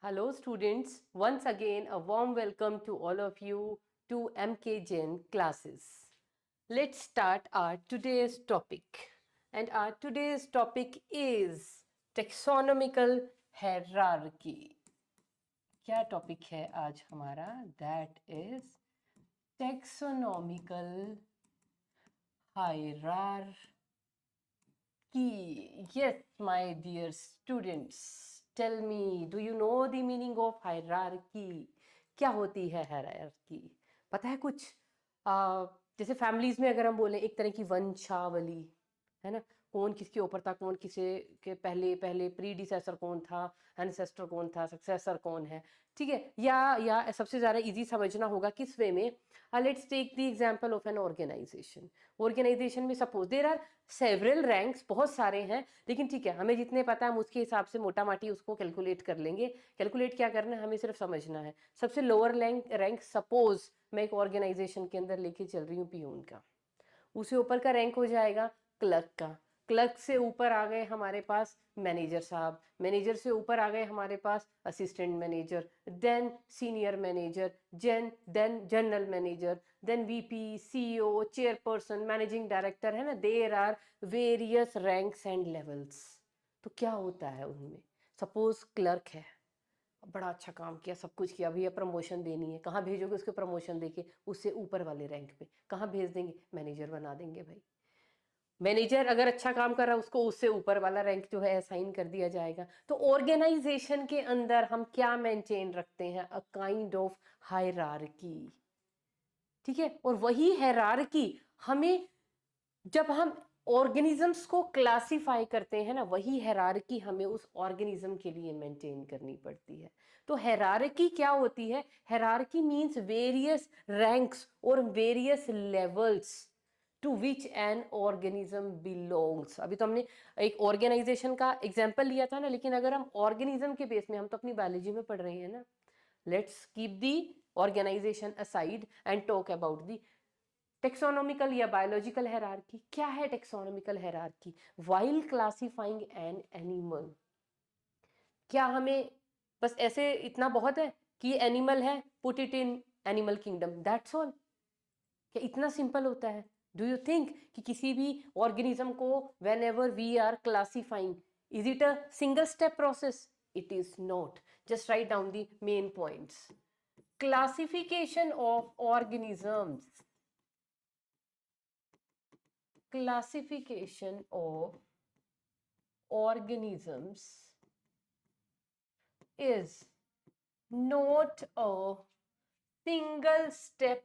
Hello students, once again a warm welcome to all of you to MK Jain classes. Let's start our today's topic. And our today's topic is taxonomical hierarchy. क्या topic है आज हमारा? That is taxonomical hierarchy. Yes, my dear students, tell me, do you know the meaning of hierarchy? क्या होती है hierarchy? पता है कुछ? जैसे फैमिलीज में अगर हम बोले एक तरह की वंशावली है ना, कौन किसके ऊपर था, कौन किसे के पहले पहले प्रीडिसेसर कौन था, एंसेस्टर कौन था, सक्सेसर कौन है, ठीक है। या सबसे ज़्यादा इजी समझना होगा किस वे में, let's take the example of an organization. Organization में suppose there are several ranks, बहुत सारे हैं, लेकिन ठीक है हमें जितने पता है हम उसके हिसाब से मोटा माटी उसको कैलकुलेट कर लेंगे। कैलकुलेट क्या करना है, हमें सिर्फ समझना है। सबसे लोअर रैंक सपोज मैं एक ऑर्गेनाइजेशन के अंदर लेके चल रही हूँ पियून का, उससे ऊपर का रैंक हो जाएगा क्लर्क का। क्लर्क से ऊपर आ गए हमारे पास मैनेजर साहब, मैनेजर से ऊपर आ गए हमारे पास assistant manager, then senior manager, then general manager, then VP, CEO, chairperson, managing director, है ना। There are various ranks and levels. तो क्या होता है उनमें, सपोज क्लर्क है, बड़ा अच्छा काम किया, सब कुछ किया, भैया प्रमोशन देनी है, कहाँ भेजोगे उसको प्रमोशन देके? उससे ऊपर वाले रैंक पे। कहाँ भेज देंगे? मैनेजर बना देंगे भाई। मैनेजर अगर अच्छा काम कर रहा है उसको उससे ऊपर वाला रैंक जो है असाइन कर दिया जाएगा। तो ऑर्गेनाइजेशन के अंदर हम क्या मेंटेन रखते हैं? अ काइंड ऑफ हायरार्की, ठीक है। और वही हायरार्की हमें, जब हम ऑर्गेनिजम्स को क्लासिफाई करते हैं ना, वही हायरार्की हमें उस ऑर्गेनिज्म के लिए मेंटेन करनी पड़ती है। तो हायरार्की क्या होती है? हायरार्की मींस वेरियस रैंक्स और various levels to which an organism belongs. अभी तो हमने एक ऑर्गेनाइजेशन का एग्जांपल लिया था ना, लेकिन अगर हम ऑर्गेनिज्म के बेस में, हम तो अपनी बायोलॉजी में पढ़ रहे हैं ना, let's keep the organisation aside and talk about the taxonomical या बायोलॉजिकल हायरार्की। क्या है taxonomical hierarchy? While classifying an animal, क्या हमें बस ऐसे इतना बहुत है कि ये एनिमल है, put it in animal kingdom, that's all? क्या इतना सिंपल होता है? डू यू थिंक कि किसी भी ऑर्गेनिज्म को whenever we are classifying, is it a single step process? It is not. Just write down the main points. Classification of organisms, classification of organisms is not a single step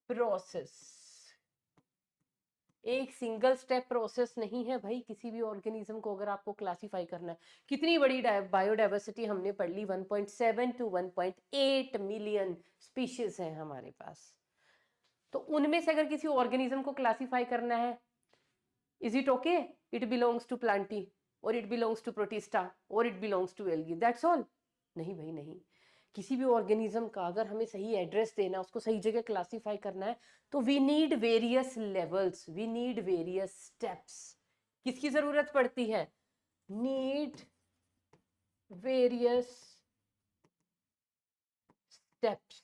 process. एक single step process नहीं है भाई किसी भी organism को अगर आपको classify करना है। कितनी बड़ी बायोडाइवर्सिटी हमने पढ़ ली, 1.7 टू 1.8 मिलियन स्पीशीज हैं हमारे पास। तो उनमें से अगर किसी ऑर्गेनिज्म को क्लासिफाई करना है, is it okay it belongs to plantae or it belongs to protista or it belongs to algae, that's all? नहीं भाई नहीं। किसी भी ऑर्गेनिज्म का अगर हमें सही एड्रेस देना, उसको सही जगह क्लासिफाई करना है, तो we need various levels, we need various steps. किसकी जरूरत पड़ती है? Need various steps.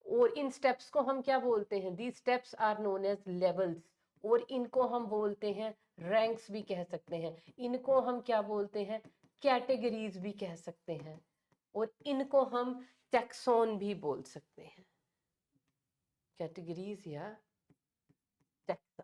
और इन स्टेप्स को हम क्या बोलते हैं? The steps are known as levels. और इनको हम बोलते हैं रैंक्स भी कह सकते हैं। इनको हम क्या बोलते हैं? कैटेगरीज भी कह सकते हैं। और इनको हम टैक्सॉन भी बोल सकते हैं। कैटेगरीज या taxa.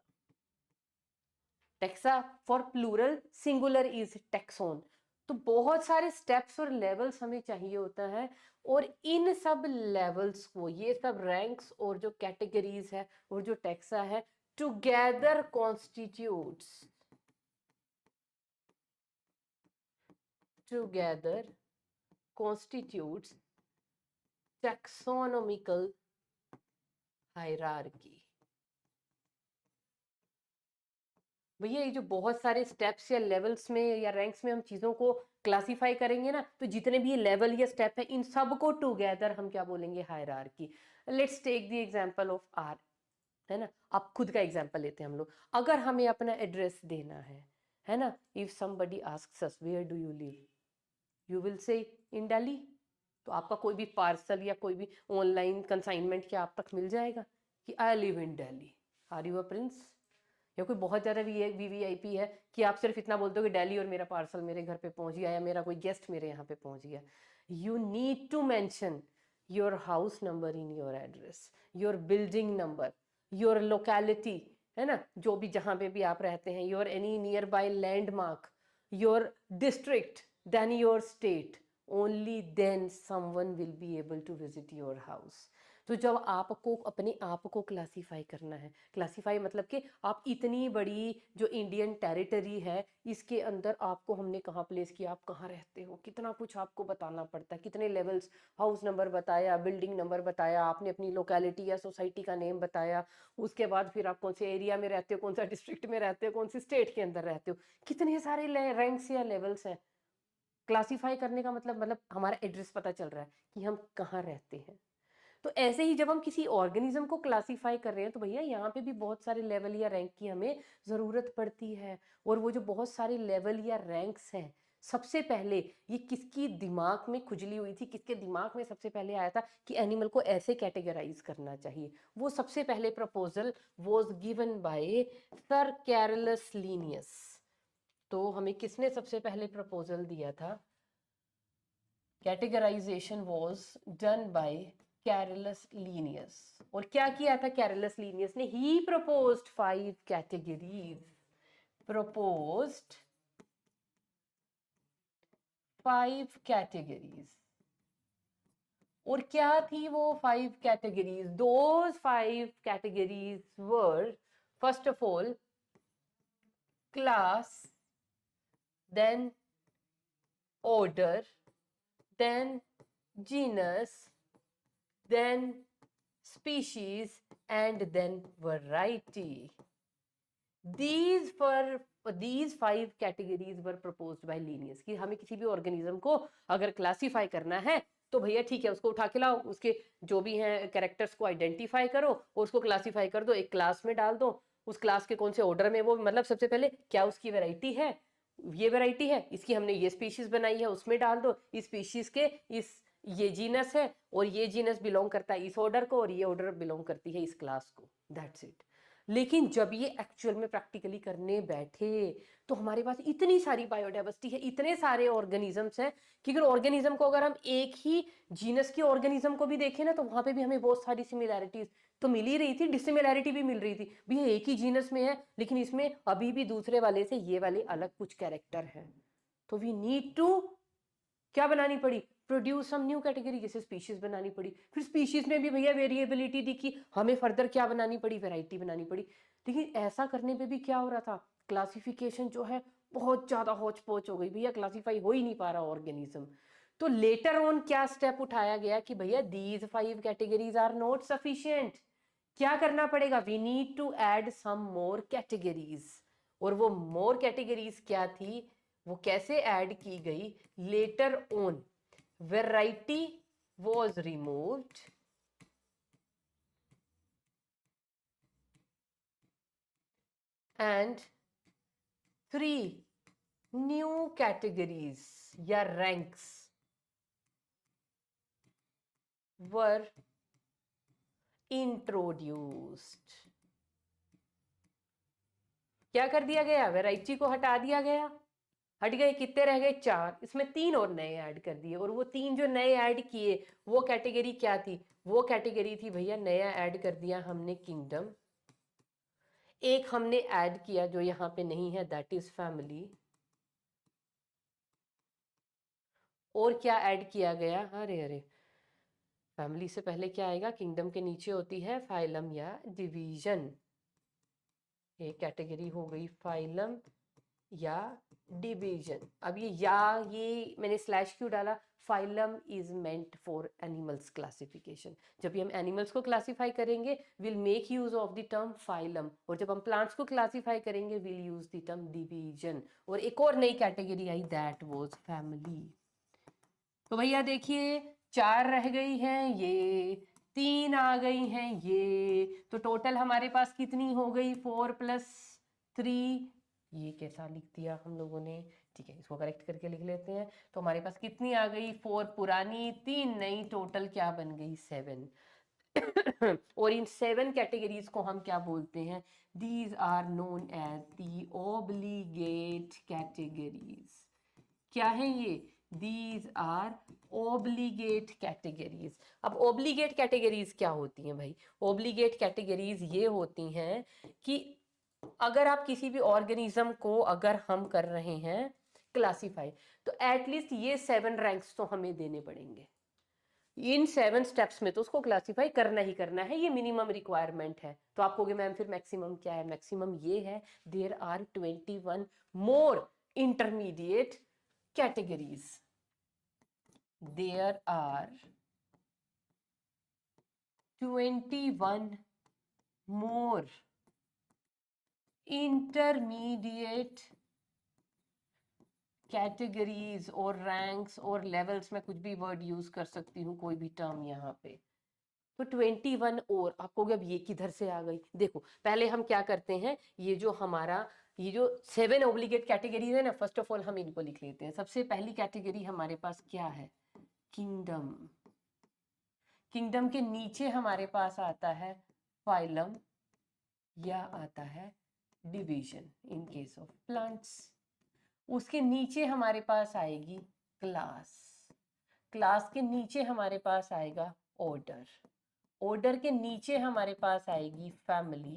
Taxa for plural, singular is taxon. तो बहुत सारे स्टेप्स और लेवल्स हमें चाहिए होता है। और इन सब लेवल्स को, ये सब रैंक्स और जो कैटेगरीज है और जो टैक्सा है, together constitutes, together constitutes taxonomical hierarchy. भैया ये जो बहुत सारे स्टेप्स या लेवल्स में या रैंक्स में हम चीजों को क्लासिफाई करेंगे ना, तो जितने भी ये लेवल या स्टेप है, इन सब को टुगेदर हम क्या बोलेंगे? Hierarchy. Let's take the example of our है ना। अब खुद का एग्जाम्पल लेते हैं हम लोग, अगर हमें अपना एड्रेस देना है ना, if somebody asks us where do you live, you will say in Delhi. तो आपका कोई भी पार्सल या कोई भी ऑनलाइन कंसाइनमेंट क्या आप तक मिल जाएगा कि I live in Delhi, are you a prince? या कोई बहुत ज़्यादा वीवीआईपी है कि आप सिर्फ इतना बोल दो कि दिल्ली और मेरा पार्सल मेरे घर पे पहुंच गया या मेरा कोई गेस्ट मेरे यहाँ पे पहुंच गया। You need to mention your house number in your address, your building number, your locality, है ना, जो भी जहाँ पे भी आप रहते हैं, your any nearby landmark, your district, then your state, only then someone will be able to visit your house. तो जब आपको अपने आप को क्लासीफाई करना है, क्लासीफाई मतलब कि आप इतनी बड़ी जो इंडियन टेरिटरी है इसके अंदर आपको हमने कहाँ प्लेस किया, आप कहाँ रहते हो, कितना कुछ आपको बताना पड़ता है, कितने लेवल्स, हाउस नंबर बताया, बिल्डिंग नंबर बताया, आपने अपनी लोकेलिटी या सोसाइटी का नेम बताया, उसके बाद फिर आप कौन से एरिया में रहते हो, कौन सा डिस्ट्रिक्ट में रहते हो, कौन सी स्टेट के अंदर रहते हो, कितने सारे रैंक्स या लेवल्स हैं। क्लासीफाई करने का मतलब हमारा एड्रेस पता चल रहा है कि हम कहाँ रहते हैं। तो ऐसे ही जब हम किसी ऑर्गेनिज्म को क्लासिफाई कर रहे हैं तो भैया यहाँ पे भी बहुत सारे लेवल या रैंक की हमें ज़रूरत पड़ती है। और वो जो बहुत सारे लेवल या रैंक्स हैं, सबसे पहले ये किसकी दिमाग में खुजली हुई थी, किसके दिमाग में सबसे पहले आया था कि एनिमल को ऐसे कैटेगराइज करना चाहिए? वो सबसे पहले proposal was given by sir Carolus Linnaeus. तो हमें किसने सबसे पहले प्रपोजल दिया था? Categorisation was done by Carolus Linnaeus. और क्या किया था कैरलस लीनियस ने? He proposed 5 categories, proposed 5 categories. और क्या थी वो 5 categories? Those 5 categories were, first of all, class, then order, then genus, then species, and then variety. These 5 categories were proposed by Linnaeus कि हमें किसी भी ऑर्गेनिज्म को अगर क्लासीफाई करना है तो भैया ठीक है, उसको उठा के लाओ, उसके जो भी हैं कैरेक्टर्स को आइडेंटिफाई करो और उसको क्लासीफाई कर दो, एक क्लास में डाल दो। उस क्लास के कौन से ऑर्डर में वो, मतलब सबसे पहले क्या उसकी वैरायटी है, ये वैरायटी है, इसकी हमने ये स्पीशीज बनाई है, उसमें डाल दो, इस स्पीशीज के इस ये जीनस है और ये जीनस बिलोंग करता है इस ऑर्डर को और ये ऑर्डर बिलोंग करती है इस क्लास को, दैट्स इट। लेकिन जब ये एक्चुअल में प्रैक्टिकली करने बैठे तो हमारे पास इतनी सारी बायोडाइवर्सिटी है, इतने सारे ऑर्गेनिजम्स हैं कि अगर ऑर्गेनिज्म को अगर हम एक ही जीनस के ऑर्गेनिज्म को भी देखें ना तो वहां पे भी हमें बहुत सारी सिमिलैरिटीज तो मिल ही रही थी, डिसिमिलैरिटी भी मिल रही थी। भैया एक ही जीनस में है लेकिन इसमें अभी भी दूसरे वाले से ये वाले अलग कुछ कैरेक्टर है। तो वी नीड टू क्या बनानी पड़ी? प्रोड्यूस सम न्यू कैटेगरी, जैसे स्पीशीज बनानी पड़ी। फिर स्पीशीज में भी भैया वेरिएबिलिटी दिखी, हमें फर्दर क्या बनानी पड़ी? वैरायटी बनानी पड़ी। लेकिन ऐसा करने पे भी क्या हो रहा था? क्लासिफिकेशन जो है बहुत ज्यादा होच पोच हो गई भैया, क्लासीफाई हो ही नहीं पा रहा ऑर्गेनिज्म। तो लेटर ऑन क्या स्टेप उठाया गया कि भैया these 5 categories are not sufficient, क्या करना पड़ेगा? We need to add some more categories. और वो मोर कैटेगरीज क्या थी, वो कैसे ऐड की गई? Later on variety was removed and 3 new categories या ranks were introduced। क्या कर दिया गया? वैरायटी को हटा दिया गया, हट गए, कितने रह गए? 4। इसमें 3 और नए ऐड कर दिए। और वो 3 जो नए ऐड किए वो कैटेगरी क्या थी? वो कैटेगरी थी भैया, नया ऐड कर दिया हमने किंगडम, एक हमने ऐड किया जो यहां पे नहीं है, दैट इज फैमिली। और क्या ऐड किया गया? अरे अरे, फैमिली से पहले क्या आएगा? किंगडम के नीचे होती है फाइलम या डिवीजन। ये कैटेगरी हो गई फाइलम या डिवीजन। अब ये मैंने स्लैश क्यों डाला? Phylum is meant for animals classification. जब भी हम एनिमल्स को क्लासिफाई करेंगे will make use of the term phylum, और जब हम प्लांट्स को क्लासिफाई करेंगे will use the term division. और एक और नई category I, that was family. तो भैया देखिए 4 रह गई हैं ये, 3 आ गई हैं ये, तो टोटल हमारे पास कितनी हो गई 4 + 3। ये कैसा लिख दिया हम लोगों ने, ठीक है इसको करेक्ट करके लिख लेते हैं। तो हमारे पास कितनी आ गई 4 पुरानी 3 नई, टोटल क्या बन गई 7। और इन 7 कैटेगरीज को हम क्या बोलते हैं, these are known as the obligate categories. क्या है ये, दीज आर ओब्लिगेट कैटेगरीज। अब ओब्लिगेट कैटेगरीज क्या होती हैं भाई, ओब्लिगेट कैटेगरीज ये होती हैं कि अगर आप किसी भी ऑर्गेनिज्म को अगर हम कर रहे हैं क्लासीफाई, तो एटलीस्ट ये 7 रैंक्स तो हमें देने पड़ेंगे। इन 7 स्टेप्स में तो उसको क्लासीफाई करना ही करना है, ये मिनिमम रिक्वायरमेंट है। तो आप कहोगे मैम फिर मैक्सिमम क्या है, मैक्सिमम ये है there are 21 more intermediate categories. There are 21 more intermediate categories और रैंक्स और लेवल्स, में कुछ भी वर्ड यूज कर सकती हूँ, कोई भी टर्म यहाँ पे। तो 21 और आप कहोगे अब ये किधर से आ गई, देखो पहले हम क्या करते हैं, ये जो हमारा ये जो 7 ओब्लिगेट कैटेगरीज है ना, फर्स्ट ऑफ ऑल हम इनको लिख लेते हैं। सबसे पहली कैटेगरी हमारे पास क्या है, किंगडम। किंगडम के नीचे हमारे पास आता है फाइलम या आता है division in case of plants. उसके नीचे हमारे पास आएगी क्लास। क्लास के नीचे हमारे पास आएगा ऑर्डर। ऑर्डर के नीचे हमारे पास आएगी फैमिली।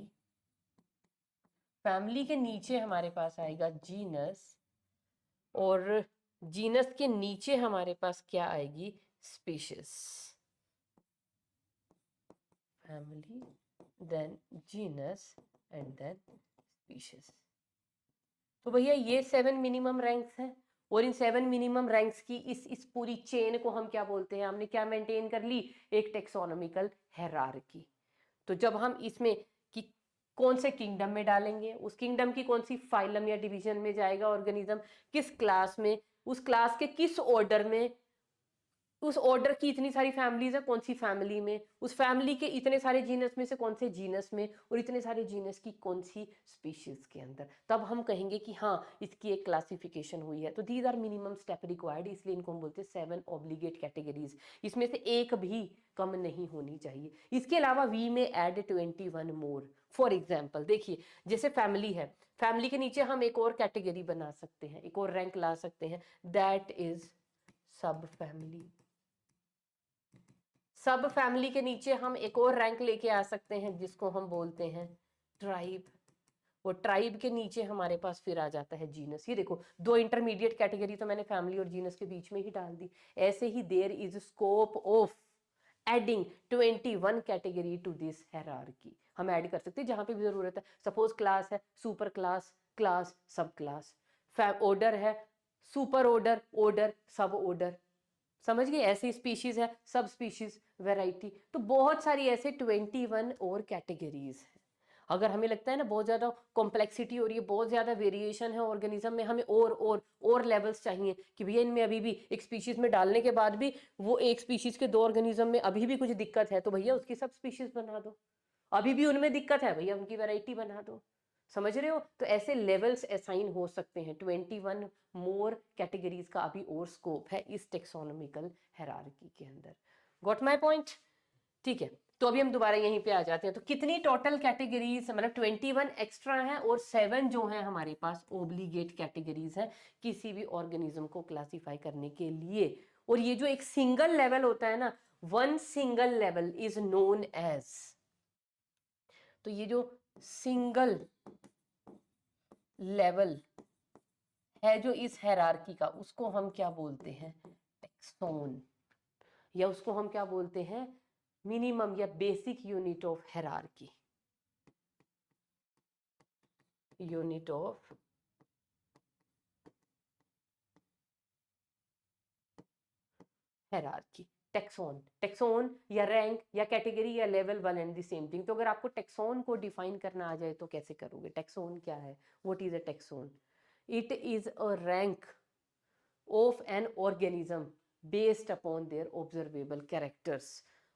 फैमिली के नीचे हमारे पास आएगा जीनस। और जीनस के नीचे हमारे पास क्या आएगी, species. Family, then genus and then species. तो भैया ये 7 मिनिमम रैंक्स हैं। और इन 7 मिनिमम रैंक्स की इस पूरी चेन को हम क्या बोलते हैं, हमने क्या मेंटेन कर ली, एक टेक्सोनॉमिकल हायरार्की। तो जब हम इसमें कि कौन से किंगडम में डालेंगे, उस किंगडम की कौन सी फाइलम या डिवीजन में जाएगा ऑर्गेनिज्म, किस क्लास में, उस क्लास के किस ऑर्डर में, उस ऑर्डर की इतनी सारी फैमिलीज है कौन सी फैमिली में, उस फैमिली के इतने सारे जीनस में से कौन से जीनस में, और इतने सारे जीनस की कौन सी स्पीशीज के अंदर, तब हम कहेंगे कि हाँ इसकी एक क्लासिफिकेशन हुई है। तो these are minimum step required, इसलिए इनको हम बोलते हैं 7 ऑब्लिगेट कैटेगरीज। इसमें से एक भी कम नहीं होनी चाहिए। इसके अलावा वी में ऐड 21 मोर। फॉर एग्जाम्पल देखिए, जैसे फैमिली है, फैमिली के नीचे हम एक और कैटेगरी बना सकते हैं, एक और रैंक ला सकते हैं, दैट इज सब फैमिली। सब फैमिली के नीचे हम एक और रैंक लेके आ सकते हैं जिसको हम बोलते हैं ट्राइब। वो ट्राइब के नीचे हमारे पास फिर आ जाता है जीनस। ये देखो 2 इंटरमीडिएट कैटेगरी तो मैंने फैमिली और जीनस के बीच में ही डाल दी। ऐसे ही there is scope of adding 21 category to this hierarchy. हम ऐड कर सकते हैं जहां पे भी जरूरत है। सपोज क्लास है, super class, class, sub class. Order है, super order, order, sub order. समझ गए, ऐसी स्पीशीज है, सब स्पीशीज, वैरायटी। तो बहुत सारी ऐसे 21 और कैटेगरीज है। अगर हमें लगता है ना बहुत ज्यादा कॉम्प्लेक्सिटी हो रही है, बहुत ज्यादा वेरिएशन है ऑर्गेनिज्म में, हमें और लेवल्स चाहिए कि भैया इनमें अभी भी एक स्पीशीज में डालने के बाद भी वो एक स्पीशीज के 2 ऑर्गेनिज्म में अभी भी कुछ दिक्कत है, तो भैया उसकी सब स्पीशीज बना दो। अभी भी उनमें दिक्कत है, भैया उनकी वैरायटी बना दो। समझ रहे हो, तो ऐसे लेवल्स असाइन हो सकते हैं। 21 मोर कैटेगरीज का अभी और स्कोप है इस टेक्सोनॉमिकल हायरार्की के अंदर। गॉट माय पॉइंट, ठीक है। तो अभी हम दोबारा यहीं पे आ जाते हैं। तो कितनी टोटल कैटेगरीज, मतलब 21 एक्स्ट्रा है और 7 जो है हमारे पास ओब्लिगेट कैटेगरीज है किसी भी ऑर्गेनिज्म को क्लासिफाई करने के लिए। और ये जो एक सिंगल लेवल होता है ना, 1 single level is known as, तो ये जो सिंगल लेवल है जो इस हायरार्की का, उसको हम क्या बोलते हैं, टेक्सोन। या उसको हम क्या बोलते हैं, मिनिमम या basic unit of hierarchy. Unit of hierarchy, taxon. Taxon या रैंक या कैटेगरी या level, one and the same thing. तो अगर आपको टेक्सोन को डिफाइन करना आ जाए तो कैसे करोगे, टेक्सोन क्या है, what is a taxon? It is a rank of an organism based upon their observable characters।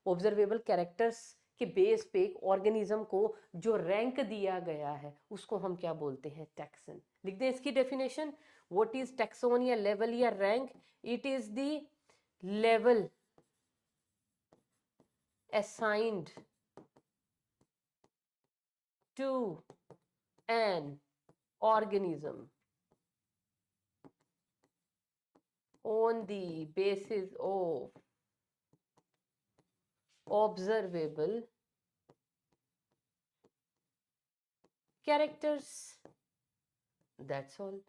Observable characters के बेस पे एक ऑर्गेनिज्म को जो रैंक दिया गया है उसको हम क्या बोलते हैं, टैक्सन। लिख दें इसकी डेफिनेशन। व्हाट इज टैक्सोन या लेवल या rank? It is the level assigned to an organism on the basis of observable characters. That's all.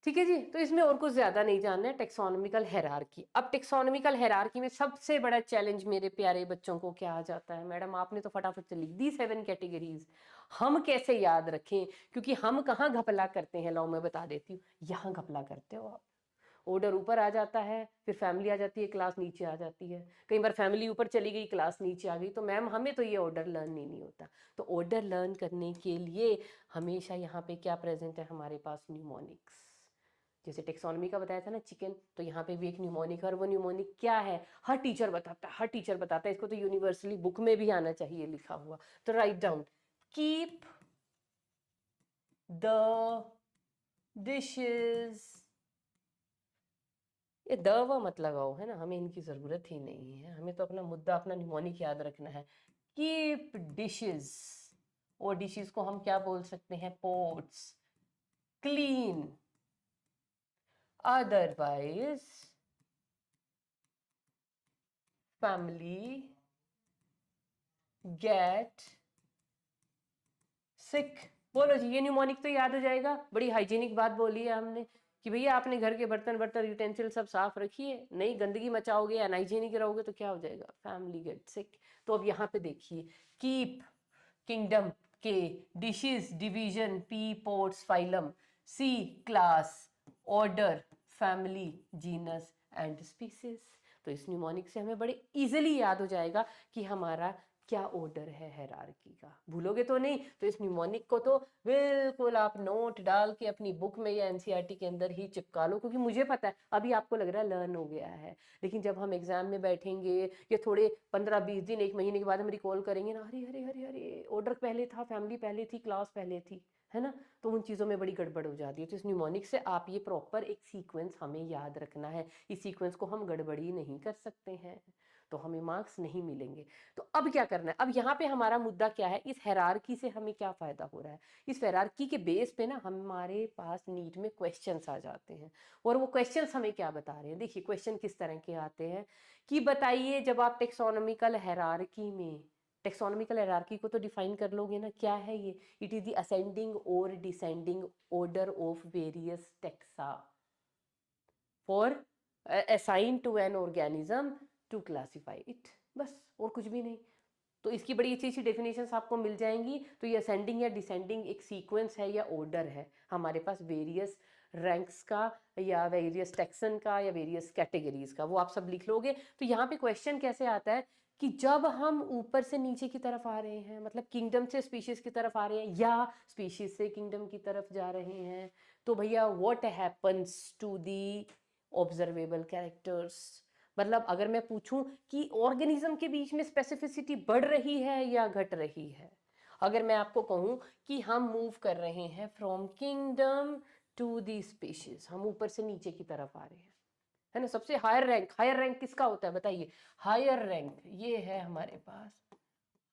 ठीक है जी, तो इसमें और कुछ ज्यादा नहीं जानना है। Taxonomical hierarchy. अब टेक्सोनॉमिकल हायरार्की में सबसे बड़ा चैलेंज मेरे प्यारे बच्चों को क्या आ जाता है? मैडम आपने तो फटाफट से लिख दी 7 कैटेगरीज, हम कैसे याद रखें? क्योंकि हम कहाँ घपला करते हैं, लो मैं बता देती हूँ, यहाँ घपला करते हो आप। ऑर्डर ऊपर आ जाता है, फिर फैमिली आ जाती है, क्लास नीचे आ जाती है। कई बार फैमिली ऊपर चली गई, क्लास नीचे आ गई, तो मैम हमें तो ये ऑर्डर लर्न ही नहीं होता। तो ऑर्डर लर्न करने के लिए हमेशा यहाँ पे क्या प्रेजेंट है हमारे पास? न्यूमोनिक्स। जैसे टेक्सोनॉमी का बताया था ना चिकन, तो यहाँ पे भी एक न्यूमोनिक है, और वो न्यूमोनिक क्या है हर टीचर बताता है, हर टीचर बताता है। इसको तो यूनिवर्सली बुक में भी आना चाहिए लिखा हुआ। तो write down, keep the dishes. ये द व मत लगाओ, है ना, हमें इनकी जरूरत ही नहीं है। हमें तो अपना मुद्दा, अपना न्यूमोनिक याद रखना है। कीप डिशेस, और डिशेस को हम क्या बोल सकते हैं? Pots. Clean, otherwise family get sick. बोलो जी, ये न्यूमोनिक तो याद हो जाएगा। बड़ी हाइजीनिक बात बोली है हमने कि भैया आपने घर के बर्तन बर्तन यूटेंसिल सब साफ रखिए, नहीं गंदगी मचाओगे, अनहाइजीनिक रहोगे तो क्या हो जाएगा? Family get sick. तो अब यहाँ पे देखिए, कीप किंगडम के, dishes division, P ports phylum, C class, order family, genus and species. तो इस न्यूमोनिक से हमें बड़े इजीली याद हो जाएगा कि हमारा क्या ऑर्डर है हायरार्की का। भूलोगे तो नहीं। तो इस न्यूमोनिक को तो बिल्कुल आप नोट डाल के अपनी बुक में या एनसीईआरटी के अंदर ही चिपका लो, क्योंकि मुझे पता है अभी आपको लग रहा है लर्न हो गया है, लेकिन जब हम एग्जाम में बैठेंगे या थोड़े 15-20 दिन, 1 महीने के बाद हम रिकॉल करेंगे ना, अरे अरे अरे अरे, ऑर्डर पहले था, फैमिली पहले थी, क्लास पहले थी, है ना, तो उन चीज़ों में बड़ी गड़बड़ हो जाती है। तो इस न्यूमोनिक से आप ये प्रॉपर एक सीक्वेंस हमें याद रखना है। इस सीक्वेंस को हम गड़बड़ी नहीं कर सकते हैं, तो हमें मार्क्स नहीं मिलेंगे। तो अब क्या करना है? अब यहाँ पे हमारा मुद्दा क्या है? इस हायरार्की से हमें क्या फायदा हो रहा है? इस हायरार्की के बेस पे ना हमारे पास नीट में क्वेश्चंस आ जाते हैं, और वो क्वेश्चंस हमें क्या बता रहे हैं? देखिए क्वेश्चन किस तरह के आते हैं कि बताइए, जब आप टेक्सोनॉमिकल हायरार्की में, टेक्सोनॉमिकल हायरार्की को तो डिफाइन कर लोगे ना, क्या है ये? इट इज द असेंडिंग और descending order of various taxa for assign to an organism to classify it. बस, और कुछ भी नहीं। तो इसकी बड़ी अच्छी अच्छी डेफिनेशंस आपको मिल जाएंगी। तो ये असेंडिंग या डिसेंडिंग एक सीक्वेंस है या ऑर्डर है हमारे पास वेरियस रैंक्स का, या वेरियस टेक्सन का, या वेरियस कैटेगरीज का, वो आप सब लिख लोगे। तो यहाँ पे क्वेश्चन कैसे आता है कि जब हम ऊपर से नीचे की तरफ आ रहे हैं, मतलब किंगडम से स्पीशीज की तरफ आ रहे हैं या स्पीशीज से किंगडम की तरफ जा रहे हैं, तो भैया what happens to the observable characters. मतलब अगर मैं पूछूं कि ऑर्गेनिज्म के बीच में स्पेसिफिसिटी बढ़ रही है या घट रही है, अगर मैं आपको कहूं कि हम मूव कर रहे हैं from kingdom to the species, हम ऊपर से नीचे की तरफ आ रहे हैं, है ना, सबसे हायर रैंक किसका होता है बताइए? हायर रैंक ये है हमारे पास,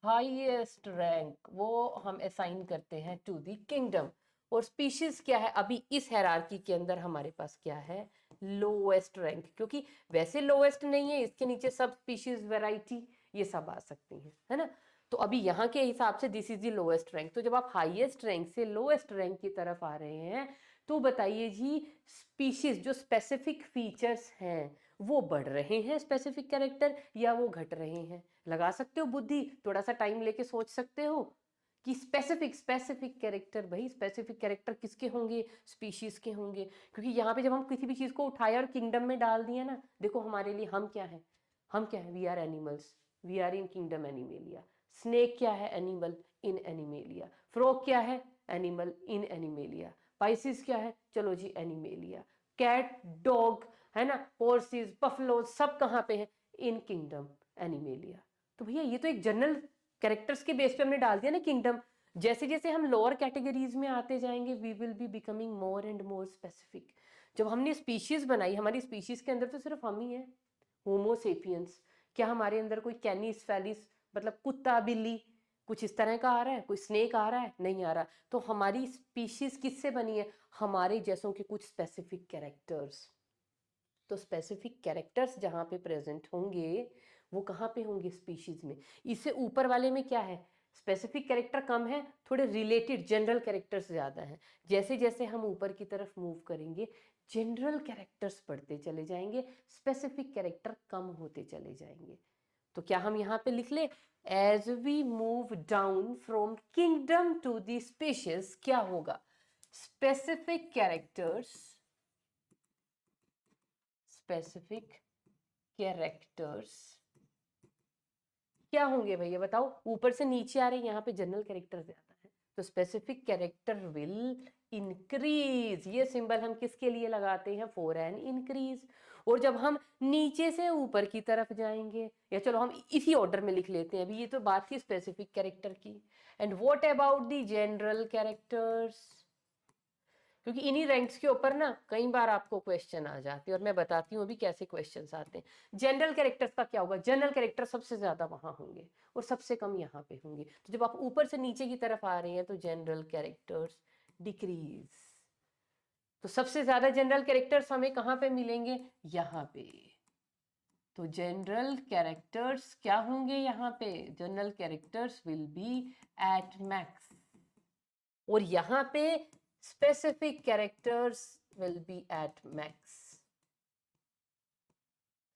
हाईएस्ट रैंक वो हम असाइन करते हैं टू दी किंगडम। और स्पीशीज क्या है अभी इस हायरार्की के अंदर? हमारे पास क्या है? लोएस्ट रैंक, क्योंकि वैसे लोएस्ट नहीं है, इसके नीचे सब स्पीशीज, वैरायटी, ये सब आ सकती हैं, है ना। तो अभी यहाँ के हिसाब से this is the lowest rank. तो जब आप हाईएस्ट रैंक से लोएस्ट रैंक की तरफ आ रहे हैं, तो बताइए जी, स्पीशीज जो स्पेसिफिक फीचर्स हैं वो बढ़ रहे हैं, स्पेसिफिक कैरेक्टर, या वो घट रहे हैं? लगा सकते हो बुद्धि, थोड़ा सा टाइम लेके सोच सकते हो कि स्पेसिफिक कैरेक्टर, भाई स्पेसिफिक कैरेक्टर किसके होंगे? स्पीशीज के होंगे। क्योंकि यहाँ पे जब हम किसी भी चीज को उठाया और किंगडम में डाल दिया ना, देखो हमारे लिए हम क्या है? हम क्या है? We are animals, we are in kingdom animalia. Snake क्या है? Animal in animalia. फ्रॉग क्या है? Animal in animalia. पाइसिस क्या है? चलो जी एनिमेलिया। कैट, डॉग, है ना, हॉर्सेस, बफलोज, सब कहाँ पे है? इन किंगडम एनिमेलिया। तो भैया ये तो एक जनरल कैरेक्टर्स के बेस पे हमने डाल दिया ना किंगडम। जैसे जैसे हम लोअर कैटेगरीज में आते जाएंगे we will be becoming more and more specific. जब हमने स्पीशीज बनाई, हमारी स्पीशीज के अंदर तो सिर्फ हम ही हैं, होमो सेपियंस। क्या हमारे अंदर कोई कैनिस फैलिस मतलब कुत्ता बिल्ली कुछ इस तरह का आ रहा है, कोई स्नेक आ रहा है? नहीं आ रहा। तो हमारी स्पीशीज किससे बनी है? हमारे जैसों के कुछ स्पेसिफिक कैरेक्टर्स। तो स्पेसिफिक कैरेक्टर्स जहाँ पे प्रेजेंट होंगे वो कहाँ पे होंगे? स्पीशीज में। इससे ऊपर वाले में क्या है? स्पेसिफिक कैरेक्टर कम है, थोड़े रिलेटेड जनरल कैरेक्टर्स ज़्यादा हैं। जैसे जैसे हम ऊपर की तरफ मूव करेंगे जनरल कैरेक्टर्स बढ़ते चले जाएंगे, स्पेसिफिक कैरेक्टर कम होते चले जाएंगे। तो क्या हम यहाँ पे लिख ले, as we move down from kingdom to the species क्या होगा? स्पेसिफिक कैरेक्टर्स क्या होंगे भैया बताओ? ऊपर से नीचे आ रहे हैं, यहाँ पे जनरल कैरेक्टर ज्यादा है, तो स्पेसिफिक कैरेक्टर विल इंक्रीज। ये सिंबल हम किसके लिए लगाते हैं? For an increase. और जब हम नीचे से ऊपर की तरफ जाएंगे, या चलो हम इसी ऑर्डर में लिख लेते हैं, अभी ये तो बात थी स्पेसिफिक कैरेक्टर की। And what about the general characters? क्योंकि इन्हीं रैंक्स के ऊपर ना कई बार आपको क्वेश्चन आ जाते हैं, और मैं बताती हूँ अभी कैसे क्वेश्चंस आते हैं। जनरल कैरेक्टर्स का क्या होगा? जनरल कैरेक्टर सबसे ज्यादा वहां होंगे और सबसे कम यहाँ पे होंगे। तो जब आप ऊपर से नीचे की तरफ आ रहे हैं तो जनरल कैरेक्टर्स डिक्रीज। तो सबसे ज्यादा जनरल कैरेक्टर्स हमें कहाँ पे मिलेंगे? यहाँ पे। तो जनरल कैरेक्टर्स क्या होंगे यहाँ पे? General characters will be at max. और यहाँ पे specific characters will be at max.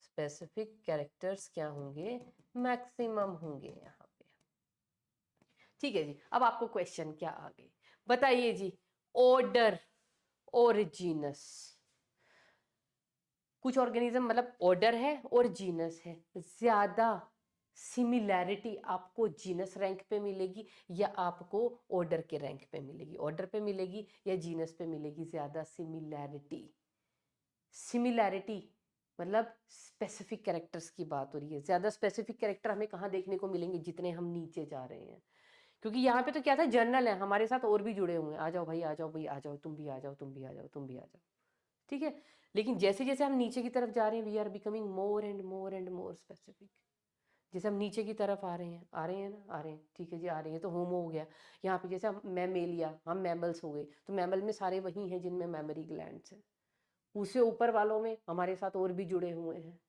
specific characters क्या होंगे? मैक्सिमम होंगे यहाँ पे। ठीक है जी, अब आपको क्वेश्चन क्या आ गए बताइए जी। ऑर्डर और जीनस। कुछ ऑर्गेनिज्म मतलब ऑर्डर है और जीनस है, ज्यादा सिमिलैरिटी आपको जीनस रैंक पे मिलेगी या आपको ऑर्डर के रैंक पे मिलेगी? ऑर्डर पे मिलेगी या जीनस पे मिलेगी? ज्यादा सिमिलैरिटी। सिमिलैरिटी मतलब स्पेसिफिक कैरेक्टर्स की बात हो रही है। ज्यादा स्पेसिफिक कैरेक्टर हमें कहाँ देखने को मिलेंगे? जितने हम नीचे जा रहे हैं। क्योंकि यहाँ पे तो क्या था, जर्नल है, हमारे साथ और भी जुड़े हुए हैं, आ जाओ भाई, आ जाओ भाई, आ जाओ, तुम भी आ जाओ, तुम भी आ जाओ, तुम भी आ जाओ। ठीक है। लेकिन जैसे जैसे हम नीचे की तरफ जा रहे हैं we are becoming more and more and more specific. जैसे हम नीचे की तरफ आ रहे हैं ना, आ रहे हैं, ठीक है जी, आ रहे हैं, तो होमो हो गया। यहाँ पे जैसे हम मैमेलिया, हम मैमल्स हो गए, तो मैमल में सारे वही हैं जिनमें मेमोरी ग्लैंड्स हैं। उससे ऊपर वालों में हमारे साथ और भी जुड़े हुए हैं।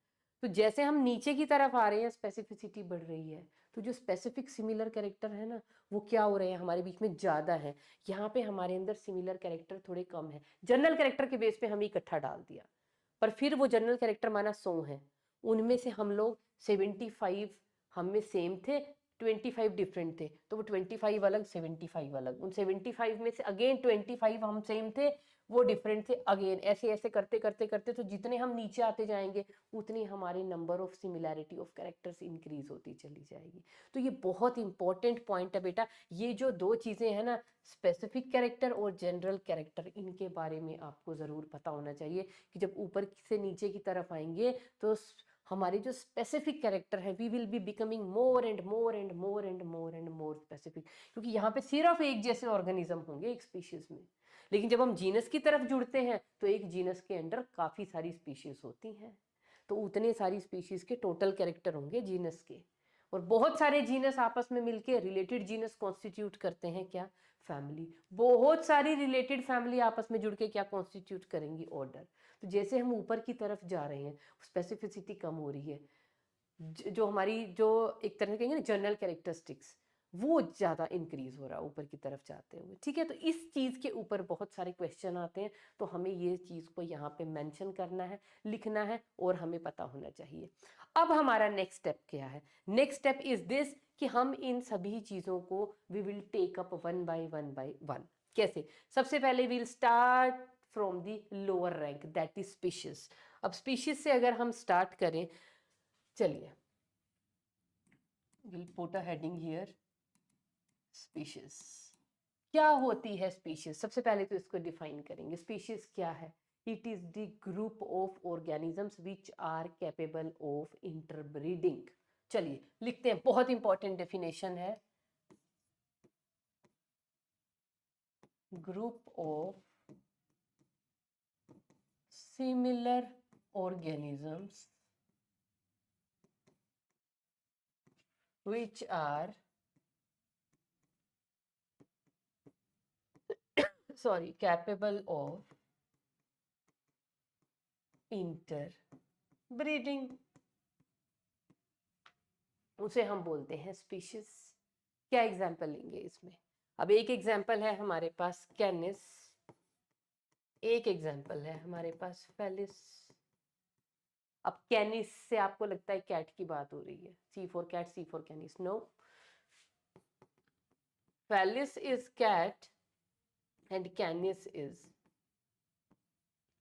तो जैसे हम नीचे की तरफ आ रहे हैं स्पेसिफिसिटी बढ़ रही है। तो जो स्पेसिफिक सिमिलर कैरेक्टर है ना वो क्या हो रहे हैं? हमारे बीच में ज्यादा है। यहाँ पे हमारे अंदर सिमिलर कैरेक्टर थोड़े कम है। जनरल कैरेक्टर के बेस पे हम इकट्ठा डाल दिया, पर फिर वो जनरल कैरेक्टर माना 100 है, उनमें से हम लोग 75 हम में सेम थे, 25 डिफरेंट थे। तो वो 25 अलग, 75 अलग, उन 75 में से अगेन 25 हम सेम थे, वो डिफरेंट थे अगेन। ऐसे ऐसे करते करते करते तो जितने हम नीचे आते जाएंगे उतनी हमारी number of similarity of characters increase होती चली जाएगी। तो ये बहुत इंपॉर्टेंट पॉइंट है बेटा। ये जो दो चीजें हैं ना, स्पेसिफिक कैरेक्टर और जनरल कैरेक्टर, इनके बारे में आपको जरूर पता होना चाहिए कि जब ऊपर से नीचे की तरफ आएंगे तो हमारे जो स्पेसिफिक कैरेक्टर है we will be becoming more and more and more and more and more specific. क्योंकि यहाँ पे सिर्फ एक जैसे ऑर्गेनिज्म होंगे एक स्पीशीज में। लेकिन जब हम जीनस की तरफ जुड़ते हैं तो एक जीनस के अंडर काफी सारी स्पीशीज होती हैं, तो उतने सारी स्पीशीज के टोटल कैरेक्टर होंगे जीनस के। और बहुत सारे जीनस आपस में मिलके रिलेटेड जीनस कॉन्स्टिट्यूट करते हैं क्या? फैमिली। बहुत सारी रिलेटेड फैमिली आपस में जुड़ के क्या कॉन्स्टिट्यूट करेंगी? ऑर्डर। तो जैसे हम ऊपर की तरफ जा रहे हैं स्पेसिफिसिटी कम हो रही है, जो हमारी जो एक तरह से कहेंगे ना जनरल कैरेक्टरिस्टिक्स, वो ज़्यादा इंक्रीज हो रहा है ऊपर की तरफ जाते हुए। ठीक है, तो इस चीज़ के ऊपर बहुत सारे क्वेश्चन आते हैं, तो हमें ये चीज़ को यहाँ पे मेंशन करना है, लिखना है, और हमें पता होना चाहिए। अब हमारा नेक्स्ट स्टेप क्या है? नेक्स्ट स्टेप इज दिस कि हम इन सभी चीज़ों को we will take up one by one. कैसे? सबसे पहले we'll start from the lower rank that is species. अब स्पीशीज से अगर हम स्टार्ट करें, चलिए we'll put a heading here, species। क्या होती है स्पीशीज? सबसे पहले तो इसको डिफाइन करेंगे, स्पीशीज क्या है? It is the group of organisms which are capable of interbreeding. चलिए लिखते हैं, बहुत इंपॉर्टेंट डेफिनेशन है. Group of similar organisms which are capable of interbreeding, उसे हम बोलते हैं स्पीशीज. क्या एग्जाम्पल लेंगे इसमें? अब एक एग्जाम्पल है हमारे पास कैनिस, एक एग्जाम्पल है हमारे पास फेलिस. अब कैनिस से आपको लगता है कैट की बात हो रही है, C for cat, C for canis. No, felis is cat and canis is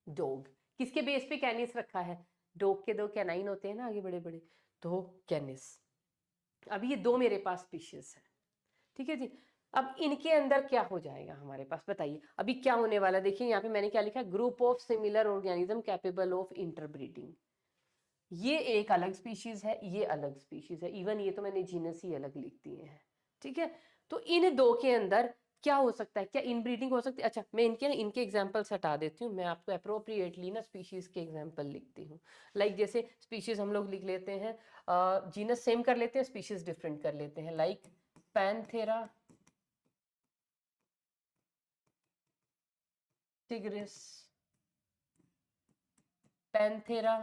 dog. किसके बेस पे कैनिस रखा है? डॉग के दो कैनाइन होते हैं ना आगे बड़े बड़े, तो कैनिस. अब ये दो मेरे पास स्पीशीज है, ठीक है जी. अब इनके अंदर क्या हो जाएगा हमारे पास, बताइए अभी क्या होने वाला. देखिए यहाँ पे मैंने क्या लिखा है, group of similar organism capable of interbreeding. ये एक अलग स्पीशीज है, ये अलग स्पीशीज है, इवन ये तो मैंने जीनस ही अलग लिख दिए हैं, ठीक है. तो इन दो के अंदर क्या हो सकता है, क्या इनब्रीडिंग हो सकती है? अच्छा, मैं इनके एग्जांपल्स हटा देती हूँ, मैं आपको अप्रोप्रिएटली ना स्पीशीज के एग्जांपल लिखती हूँ. लाइक जैसे स्पीशीज हम लोग लिख लेते हैं, जीनस सेम कर लेते हैं, स्पीशीज डिफरेंट कर लेते हैं. Like Panthera tigris, Panthera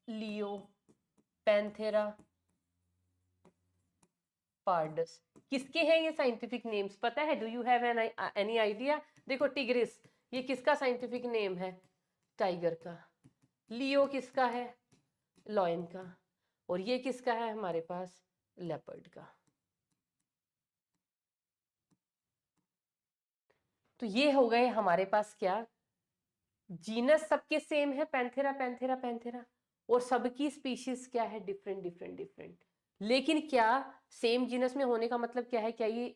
leo, Panthera pardus. किसके हैं ये साइंटिफिक नेम्स, पता है? Do you have any idea? देखो टिग्रिस, ये किसका साइंटिफिक नेम है? टाइगर का. लियो किसका है? लॉयन का. और ये किसका है हमारे पास? लेपर्ड का. तो ये हो गए हमारे पास क्या, जीनस सबके सेम है, पैंथेरा पैंथेरा पैंथेरा, और सबकी स्पीशीज क्या है? Different different different. लेकिन क्या सेम जीनस में होने का मतलब क्या है? क्या ये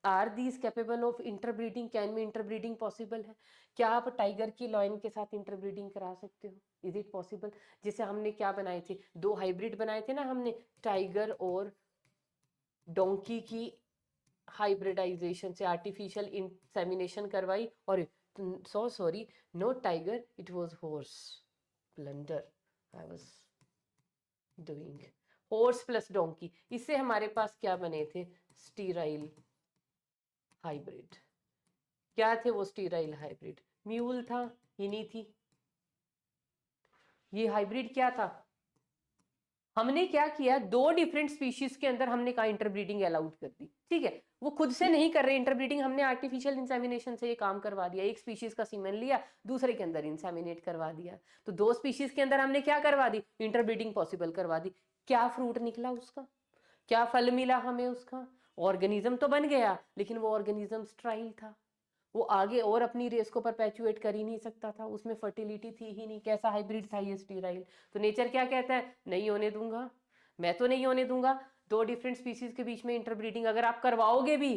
are these capable of interbreeding? Can be interbreeding possible है? क्या आप टाइगर की लॉयन के साथ इंटरब्रीडिंग करा सकते हो? Is it possible? जैसे हमने क्या बनाए थे, दो हाइब्रिड बनाए थे ना हमने, टाइगर और डोंकी की हाइब्रिडाइजेशन से आर्टिफिशियल इंसेमिनेशन करवाई. और so sorry, no tiger, it was horse. Blunder I was doing. Horse plus donkey, इससे हमारे पास क्या बने थे? Sterile hybrid. क्या थे वो स्टीराइल हाइब्रिड? म्यूल था, हिनी थी. ये हाइब्रिड क्या था? हमने क्या किया, दो डिफरेंट स्पीशीज के अंदर हमने कहा इंटरब्रीडिंग अलाउड कर दी, ठीक है. वो खुद से नहीं कर रहे इंटरब्रीडिंग, हमने आर्टिफिशियल इंसेमिनेशन से ये काम करवा दिया. एक स्पीशीज का सीमेन लिया, दूसरे के अंदर इंसेमिनेट करवा दिया. तो दो स्पीशीज के अंदर हमने क्या करवा दी? इंटरब्रीडिंग पॉसिबल करवा दी. क्या फ्रूट निकला उसका? क्या फल मिला हमें उसका? ऑर्गेनिज्म तो बन गया, लेकिन वो ऑर्गेनिज्म स्ट्राइल था. वो आगे और अपनी रेस को परपेचुएट कर ही नहीं सकता था, उसमें फर्टिलिटी थी ही नहीं. कैसा हाइब्रिड था ये? स्टीराइल. तो नेचर क्या कहता है? नहीं होने दूंगा, मैं तो नहीं होने दूंगा. दो डिफरेंट स्पीसीज के बीच में इंटरब्रीडिंग अगर आप करवाओगे भी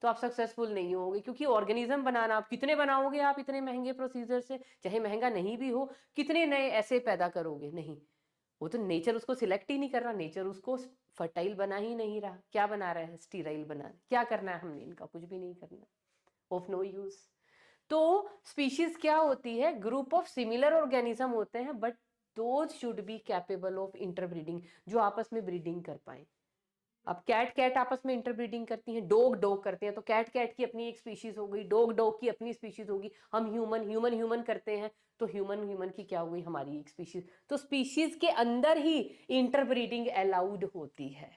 तो आप सक्सेसफुल नहीं होगे, क्योंकि ऑर्गेनिज्म बनाना आप कितने बनाओगे? आप इतने महंगे प्रोसीजर से, चाहे महंगा नहीं भी हो, कितने नए ऐसे पैदा करोगे? नहीं. वो तो नेचर उसको सिलेक्ट ही नहीं कर रहा, नेचर उसको फर्टाइल बना ही नहीं रहा. क्या बना रहा है? स्टीराइल बना. क्या करना है हमने? इनका कुछ भी नहीं करना, ऑफ नो यूज. तो स्पीशीज क्या होती है? ग्रुप ऑफ सिमिलर ऑर्गेनिज्म होते हैं, but those should be capable of interbreeding, जो आपस में ब्रीडिंग कर पाए. अब कैट कैट आपस में इंटरब्रीडिंग करती हैं, डॉग डॉग करते हैं, तो कैट कैट की अपनी एक स्पीशीज हो गई, डॉग डॉग की अपनी स्पीशीज होगी. हम ह्यूमन ह्यूमन ह्यूमन करते हैं, तो ह्यूमन ह्यूमन की क्या हो गई? हमारी एक स्पीशीज. तो स्पीशीज के अंदर ही इंटरब्रीडिंग अलाउड होती है.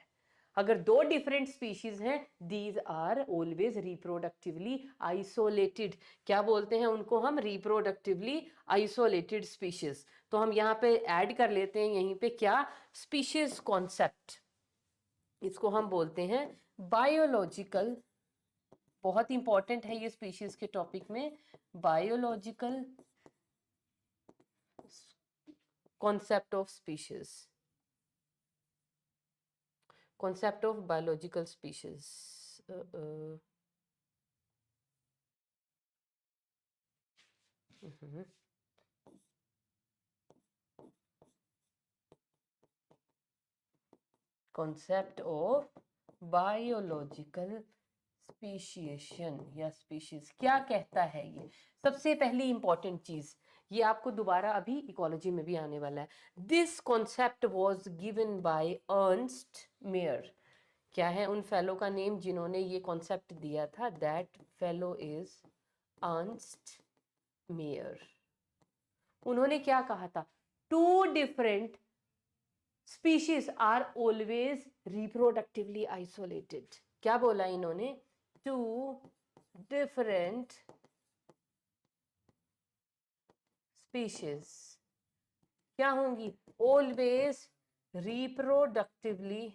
अगर दो डिफरेंट स्पीशीज हैं, these are always reproductively isolated. क्या बोलते हैं उनको हम? Reproductively isolated species. तो हम यहाँ पे ऐड कर लेते हैं यहीं पे क्या? Species concept. इसको हम बोलते हैं बायोलॉजिकल. बहुत इंपॉर्टेंट है ये स्पीशीज के टॉपिक में, biological concept of species. Concept of biological species. Concept of biological speciation या स्पीशीज क्या कहता है ये? सबसे पहली इंपॉर्टेंट चीज, ये आपको दोबारा अभी इकोलॉजी में भी आने वाला है। This concept was given by Ernst Mayr. क्या है उन फेलो का नेम जिन्होंने ये कॉन्सेप्ट दिया था? That fellow is Ernst Mayr. उन्होंने क्या कहा था? Two different species are always reproductively isolated. क्या बोला इन्होंने? टू डिफरेंट स्पीशीज क्या होंगी? Always reproductively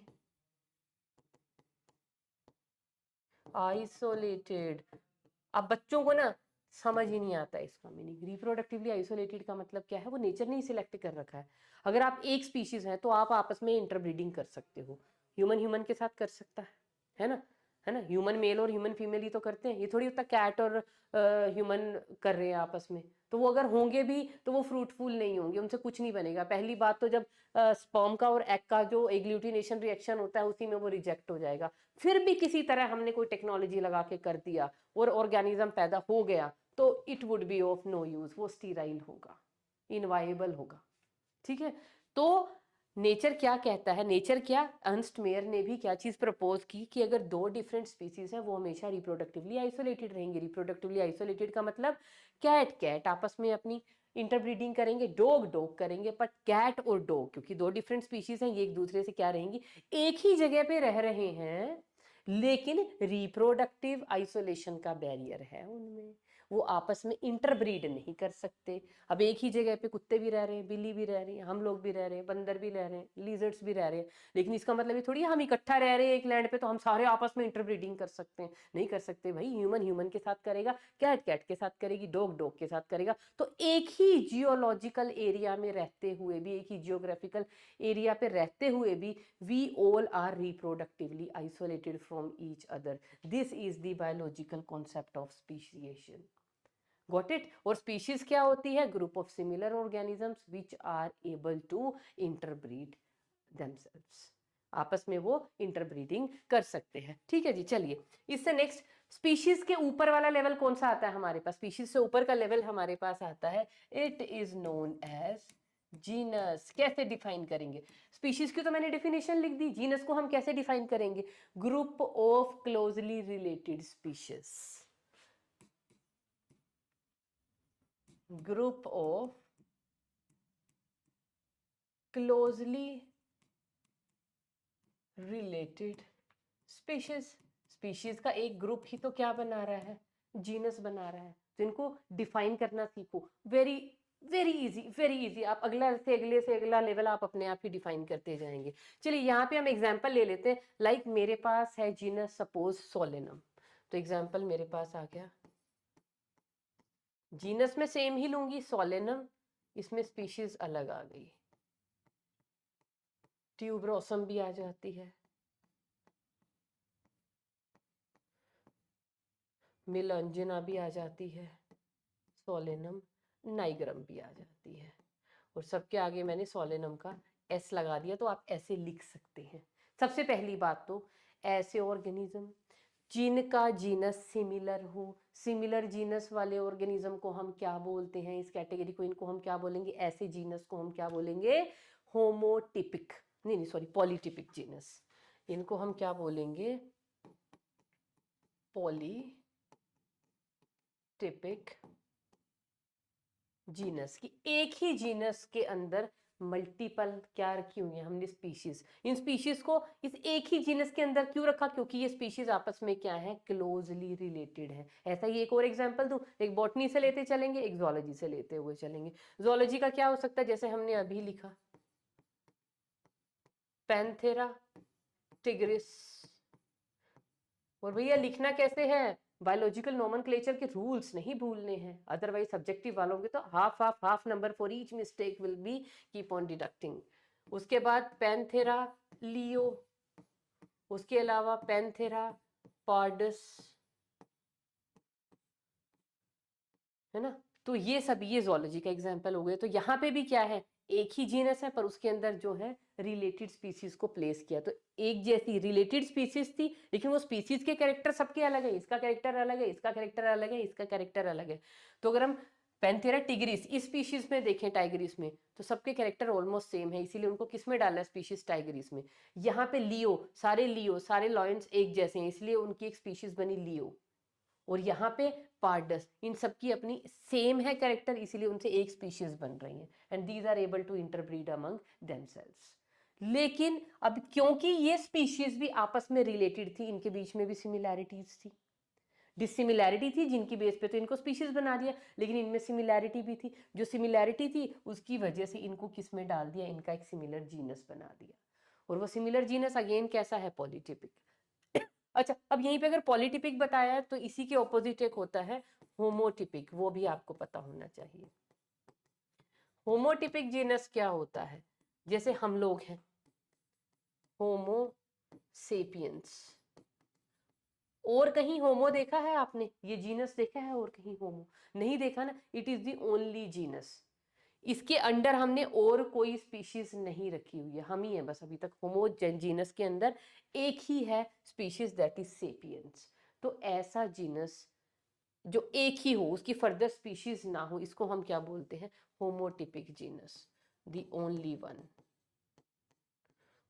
isolated. अब बच्चों को ना समझ ही नहीं आता इसका मीनिंग। रिप्रोडक्टिवली आइसोलेटेड का मतलब क्या है? वो नेचर ने ही सिलेक्ट कर रखा है। अगर आप एक स्पीशीज है तो आप आपस में इंटरब्रीडिंग कर सकते हो। ह्यूमन ह्यूमन के साथ कर सकता है ना? है ना? ह्यूमन मेल और ह्यूमन फीमेल ही तो करते हैं। ये थोड़ी होता कैट और ह्यूमन कर रहे हैं आपस में। तो वो अगर होंगे भी तो वो फ्रूटफुल नहीं होंगे, उनसे कुछ नहीं बनेगा। पहली बात तो जब स्पर्म का और एग का जो एग्लूटिनेशन रिएक्शन होता है उसी में वो रिजेक्ट हो जाएगा। फिर भी किसी तरह हमने कोई टेक्नोलॉजी लगा के कर दिया और ऑर्गेनिज्म पैदा हो गया तो it would be of no use. वो स्टीराइल होगा, इनवाइबल होगा। ठीक है? तो नेचर क्या कहता है? नेचर क्या, अर्नस्ट मेयर ने भी क्या चीज प्रपोज की कि अगर दो डिफरेंट स्पीसीज है वो हमेशा रिप्रोडक्टिवली आइसोलेटेड रहेंगे। रिप्रोडक्टिवली आइसोलेटेड का मतलब कैट कैट आपस में अपनी इंटरब्रीडिंग करेंगे, डॉग डॉग करेंगे, बट कैट और डॉग क्योंकि दो डिफरेंट स्पीशीज हैं ये एक दूसरे से क्या रहेंगी? एक ही जगह पे रह रहे हैं, लेकिन रिप्रोडक्टिव आइसोलेशन का बैरियर है उनमें। वो आपस में इंटरब्रीड नहीं कर सकते। अब एक ही जगह पे कुत्ते भी रह रहे हैं, बिल्ली भी रह रही है, हम लोग भी रह रहे हैं, बंदर भी रह रहे हैं, लिजर्ड्स भी रह रहे हैं, लेकिन इसका मतलब ये थोड़ी है हम इकट्ठा रह रहे हैं एक लैंड पे तो हम सारे आपस में इंटरब्रीडिंग कर सकते हैं। नहीं कर सकते भाई। ह्यूमन ह्यूमन के साथ करेगा, कैट कैट के साथ करेगी, डॉग डॉग के साथ करेगा। तो एक ही जियोलॉजिकल एरिया में रहते हुए भी, एक ही जियोग्राफिकल एरिया पे रहते हुए भी, we all are reproductively isolated from each other. This is the biological concept of speciation. Got it? और species क्या होती है? Group of similar organisms which are able to interbreed themselves. आपस में वो इंटरब्रीडिंग कर सकते हैं। ठीक है जी, चलिए इससे नेक्स्ट स्पीशीज के ऊपर वाला लेवल कौन सा आता है हमारे पास? स्पीशीज से ऊपर का लेवल हमारे पास आता है, it is known as genus. कैसे डिफाइन करेंगे? स्पीशीज की तो मैंने डेफिनेशन लिख दी, जीनस को हम कैसे डिफाइन करेंगे? Group of closely related species. Group of closely related species. Species का एक ग्रुप ही तो क्या बना रहा है? जीनस बना रहा है। तो इनको डिफाइन करना सीखो। Very very easy, very easy. आप अगले से अगला लेवल आप अपने आप ही डिफाइन करते जाएंगे। चलिए यहाँ पे हम एग्जांपल ले लेते हैं। लाइक मेरे पास है जीनस सपोज सोलेनम, तो एग्जांपल मेरे पास आ गया। जीनस में सेम ही लूंगी सोलेनम, इसमें स्पीशीज अलग आ गई। ट्यूबरोसम भी आ जाती है, मिलंजना भी आ जाती है, सोलेनम नाइग्रम भी आ जाती है। और सबके आगे मैंने सोलेनम का एस लगा दिया, तो आप ऐसे लिख सकते हैं। सबसे पहली बात तो ऐसे ऑर्गेनिज्म जिनका जीनस सिमिलर हो, सिमिलर जीनस वाले ऑर्गेनिज्म को हम क्या बोलते हैं? इस कैटेगरी को, इनको हम क्या बोलेंगे? ऐसे जीनस को हम क्या बोलेंगे? होमोटिपिक, नहीं नहीं सॉरी, पॉलीटिपिक जीनस। इनको हम क्या बोलेंगे? Polytypic genus. की एक ही जीनस के अंदर मल्टीपल क्या रखी हुई है हमने? स्पीशीज। इन स्पीशीज को इस एक ही जीनस के अंदर क्यों रखा? क्योंकि ये स्पीशीज आपस में क्या है? क्लोजली रिलेटेड है। ऐसा ही एक और एग्जांपल दूं, एक बॉटनी से लेते चलेंगे, एक जोलॉजी से लेते हुए चलेंगे। जोलॉजी का क्या हो सकता है? जैसे हमने अभी लिखा पैंथेरा टिग्रिस। और भैया लिखना कैसे है? बायोलॉजिकल नोमेनक्लेचर के रूल्स नहीं भूलने हैं, अदरवाइज सब्जेक्टिव वालों के तो half half half number for each mistake will be keep on deducting. उसके बाद पैंथेरा लियो, उसके अलावा पैंथेरा पार्डस, है ना? तो ये सब ये zoology का एग्जाम्पल हो गए। तो यहाँ पे भी क्या है, एक ही जीनस है पर उसके अंदर जो है रिलेटेड स्पीसीज को प्लेस किया। तो एक जैसी रिलेटेड स्पीसीज थी लेकिन वो स्पीसीज के कैरेक्टर सबके अलग है, इसका कैरेक्टर अलग है, इसका कैरेक्टर अलग है, इसका कैरेक्टर अलग है। तो अगर हम पैंथेरा टिग्रिस इस स्पीशीज में देखें, टाइग्रिस में, तो सबके कैरेक्टर ऑलमोस्ट सेम है, इसीलिए उनको किस में डाला है, स्पीशीज टाइग्रिस में। यहाँ पे लियो सारे लॉयंस एक जैसे हैं, इसलिए उनकी एक स्पीशीज बनी लियो। और यहाँ पे पार्डस, इन सबकी अपनी सेम है कैरेक्टर, इसीलिए उनसे एक स्पीशीज बन रही है, and these are able to interbreed among themselves. लेकिन अब क्योंकि ये स्पीशीज भी आपस में रिलेटेड थी, इनके बीच में भी सिमिलैरिटीज थी, डिसिमिलैरिटी थी जिनकी बेस पे तो इनको स्पीशीज बना दिया, लेकिन इनमें सिमिलैरिटी भी थी। जो सिमिलैरिटी थी उसकी वजह से इनको किस में डाल दिया, इनका एक सिमिलर जीनस बना दिया। और वो सिमिलर जीनस अगेन कैसा है, पॉलीटिपिक। अच्छा, अब यहीं पे अगर पॉलीटिपिक बताया है तो इसी के ऑपोजिट एक होता है होमोटिपिक, वो भी आपको पता होना चाहिए। होमोटिपिक जीनस क्या होता है, जैसे हम लोग हैं होमो सेपियंस, और कहीं होमो देखा है आपने, ये जीनस देखा है और कहीं होमो नहीं देखा ना, it is the only genus. इसके अंडर हमने और कोई स्पीशीज नहीं रखी हुई है, हम ही है बस अभी तक होमो जीनस के अंदर एक ही है स्पीशीज, दैट इज सेपियंस। तो ऐसा जीनस जो एक ही हो, उसकी फर्दर स्पीशीज ना हो, इसको हम क्या बोलते हैं, होमोटिपिक जीनस, द ओनली वन।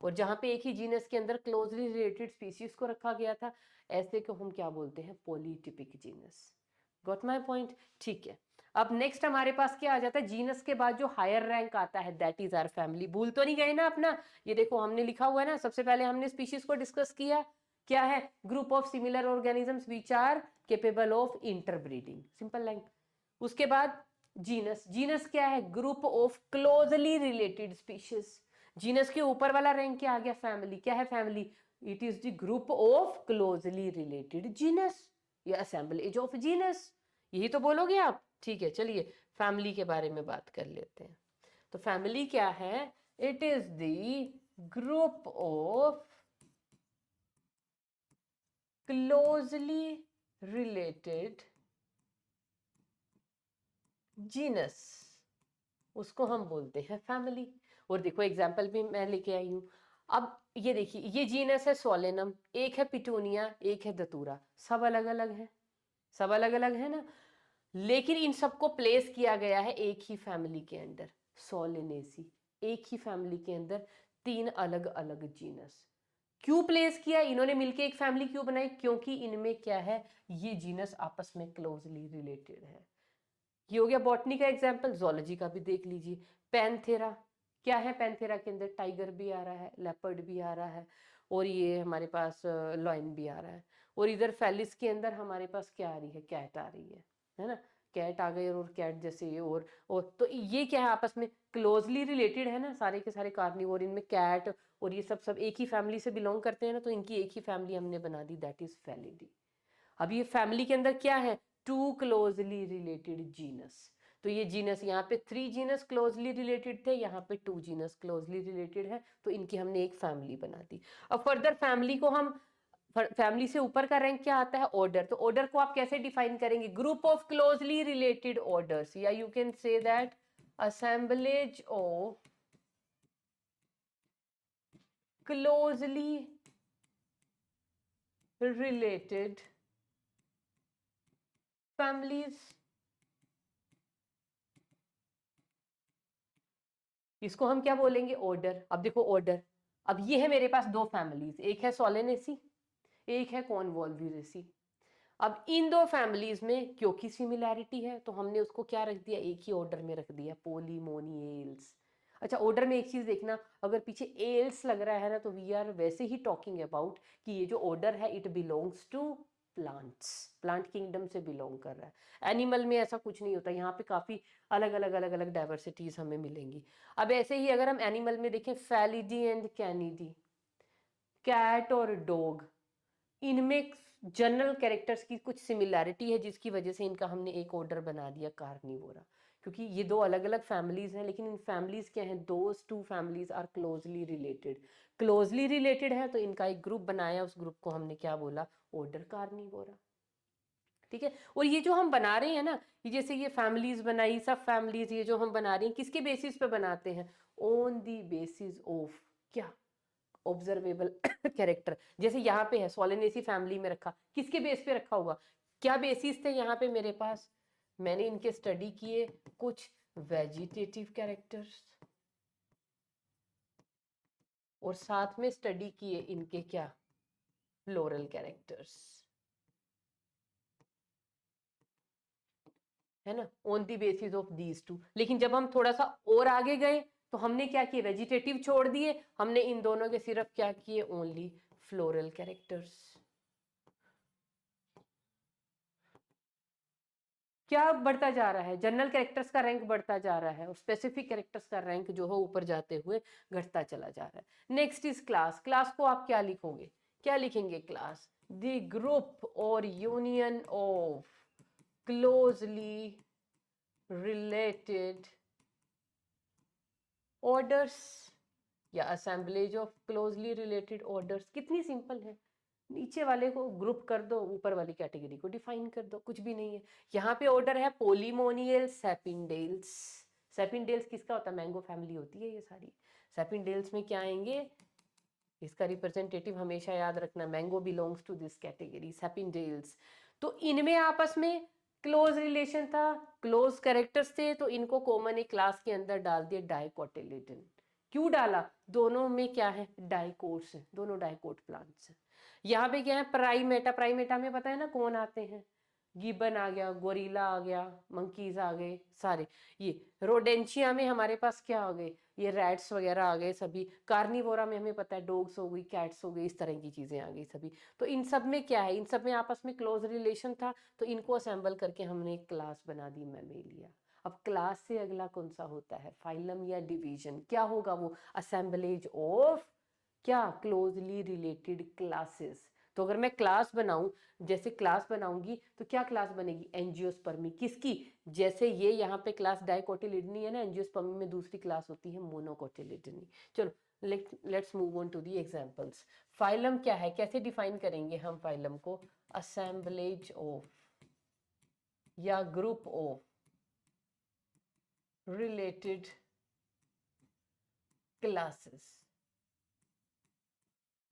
और जहां पे एक ही जीनस के अंदर क्लोजली रिलेटेड स्पीशीज को रखा गया था, ऐसे को हम क्या बोलते हैं, polytypic genus. Got my point? ठीक है। अब नेक्स्ट हमारे पास क्या आ जाता है, जीनस के बाद जो हायर रैंक आता है, दैट इज आवर फैमिली। भूल तो नहीं गए ना अपना, ये देखो हमने लिखा हुआ है ना, सबसे पहले हमने स्पीशीज को डिस्कस किया, क्या है, group of similar organisms which are capable of interbreeding, simple line. उसके बाद जीनस, जीनस क्या है, group of closely related species. Genus के ऊपर वाला रैंक क्या आ गया, फैमिली। क्या है family, it is the group of closely related genus या असेंबलेज ऑफ जीनस, यही तो बोलोगे आप। ठीक है, चलिए फैमिली के बारे में बात कर लेते हैं। तो फैमिली क्या है, it is the group of closely related genus, उसको हम बोलते हैं फैमिली। और देखो एग्जाम्पल भी मैं लेके आई हूं। अब ये देखिए, ये जीनस है सोलेनम, एक है पिटूनिया, एक है दतूरा, सब अलग अलग है, सब अलग अलग है ना, लेकिन इन सबको प्लेस किया गया है एक ही फैमिली के अंडर, सोलेनेसी। एक ही फैमिली के अंदर तीन अलग अलग जीनस क्यों प्लेस किया, इन्होंने मिलके एक फैमिली क्यों बनाई, क्योंकि इनमें क्या है, ये जीनस आपस में क्लोजली रिलेटेड है। ये हो गया बॉटनी का एग्जाम्पल, जोलॉजी का भी देख लीजिए। पैंथेरा क्या है, पैंथेरा के अंदर टाइगर भी आ रहा है, लेपर्ड भी आ रहा है, और ये हमारे पास लॉयन भी आ रहा है। और इधर फेलिस के अंदर हमारे पास क्या आ रही है, कैट आ रही है ना, कैट आ गई, और कैट जैसे ये, और तो ये क्या है, आपस में क्लोजली रिलेटेड है ना, सारे के सारे कार्निवोर, इनमें कैट और ये सब सब एक ही फैमिली से बिलोंग करते हैं ना, तो इनकी एक ही फैमिली हमने बना दी, दैट इज फेलिडी। अब ये फैमिली के अंदर क्या है, टू क्लोजली रिलेटेड जीनस। तो ये जीनस, यहाँ पे 3 जीनस क्लोजली रिलेटेड थे, यहाँ पे 2 जीनस क्लोजली रिलेटेड है, तो इनकी हमने एक फैमिली बना दी। अब फर्दर फैमिली को हम, फैमिली से ऊपर का रैंक क्या आता है, ऑर्डर। तो ऑर्डर को आप कैसे डिफाइन करेंगे, group of closely related orders, या you can say that assemblage of closely related families. इसको हम क्या बोलेंगे, ऑर्डर। अब देखो ऑर्डर, अब ये है मेरे पास दो फैमिलीज, एक है सोलेनेसी, एक है कॉर्नवॉल्वरेसी। अब इन दो फैमिलीज में क्योंकि सिमिलैरिटी है तो हमने उसको क्या रख दिया, एक ही ऑर्डर में रख दिया, पोलीमोनियल्स। अच्छा, ऑर्डर में एक चीज देखना, अगर पीछे एल्स लग रहा है ना, तो वी आर वैसे ही टॉकिंग अबाउट कि ये जो ऑर्डर है it belongs to plants, plant kingdom से बिलोंग कर रहा है। एनिमल में ऐसा कुछ नहीं होता, यहाँ पे काफी अलग अलग डाइवर्सिटीज हमें मिलेंगी। अब ऐसे ही अगर हम एनिमल में देखें, फैलिडी एंड कैनिडी, कैट और डॉग, इनमें जनरल कैरेक्टर्स की कुछ सिमिलैरिटी है जिसकी वजह से इनका हमने एक ऑर्डर बना दिया कार्निवोरा। क्योंकि ये दो अलग अलग फैमिलीज हैं, लेकिन इन फैमिलीज क्या हैं, those two families are closely related. Closely related है तो इनका एक ग्रुप बनाया, उस ग्रुप को हमने क्या बोला, ऑर्डर कार्निवोरा। ठीक है। और ये जो हम बना रहे हैं ना, ये जैसे ये फैमिलीज बनाई, सब फैमिलीज ये जो हम बना रहे हैं किसके बेसिस पे बनाते हैं? ऑन दी बेसिस ऑफ क्या? Observable character. जैसे यहाँ पे है सोलेनेसी फैमिली में रखा, किसके बेस पे रखा होगा? क्या बेसिस थे यहाँ पे मेरे पास? मैंने इनके स्टडी किए कुछ वेजिटेटिव कैरेक्टर्स, और साथ में स्टडी किए इनके क्या? फ्लोरल कैरेक्टर्स, है ना, on the basis of these two. लेकिन जब हम थोड़ा सा और आगे गए तो हमने क्या किए? वेजिटेटिव छोड़ दिए, हमने इन दोनों के सिर्फ क्या किए? Only floral characters. क्या बढ़ता जा रहा है? जनरल कैरेक्टर्स का रैंक बढ़ता जा रहा है और स्पेसिफिक कैरेक्टर्स का रैंक जो है ऊपर जाते हुए घटता चला जा रहा है। Next is class. क्लास को आप क्या लिखोगे? क्या लिखेंगे? क्लास द ग्रुप और union of closely related orders या assemblage of closely related orders. कितनी सिंपल है। नीचे वाले को ग्रुप कर दो, ऊपर वाली कैटेगरी को डिफाइन कर दो, कुछ भी नहीं है। यहाँ पे ऑर्डर है पोलीमोनियल सेपिंडेल्स। सेपिंडेल्स किसका होता है? मैंगो फैमिली होती है ये सारी। सेपिंडेल्स में क्या आएंगे? इसका रिप्रेजेंटेटिव हमेशा याद रखना, mango belongs to this category, Sapindales. तो इनमें आपस में क्लोज रिलेशन था, क्लोज कैरेक्टर्स थे, तो इनको कॉमन एक क्लास के अंदर डाल दिया, डाइकोटिलेडन। क्यों डाला? दोनों में क्या है? डाइकोट्स है, दोनों डाइकोट प्लांट्स है। यहाँ पे क्या है? प्राइमेटा। प्राइमेटा में पता है ना कौन आते हैं? गिबन आ गया, गोरिल्ला आ गया, मंकीज आ गए सारे। ये रोडेंशिया में हमारे पास क्या आ गए? ये रैट्स वगैरह आ गए सभी। कार्निवोरा में हमें पता है डॉग्स हो गई, कैट्स हो गई, इस तरह की चीजें आ गई सभी। तो इन सब में क्या है? इन सब में आपस में क्लोज रिलेशन था, तो इनको असेंबल करके हमने एक क्लास बना दी, मैमेलिया। अब क्लास से अगला कौन सा होता है? फाइलम या डिवीजन। क्या होगा वो? असेंबलेज ऑफ क्या? Closely related classes. तो अगर मैं क्लास बनाऊं, जैसे क्लास बनाऊंगी तो क्या क्लास बनेगी? एंजियोस्पर्मी। किसकी? जैसे ये यहाँ पे क्लास डाइकोटिलिडनी है ना, एंजियोस्पर्मी में दूसरी क्लास होती है मोनोकोटिलिडनी। चलो let's move on to the examples. Phylum क्या है? कैसे डिफाइन करेंगे हम फाइलम को? असेंबलेज ऑफ या ग्रुप ऑफ रिलेटेड क्लासेस।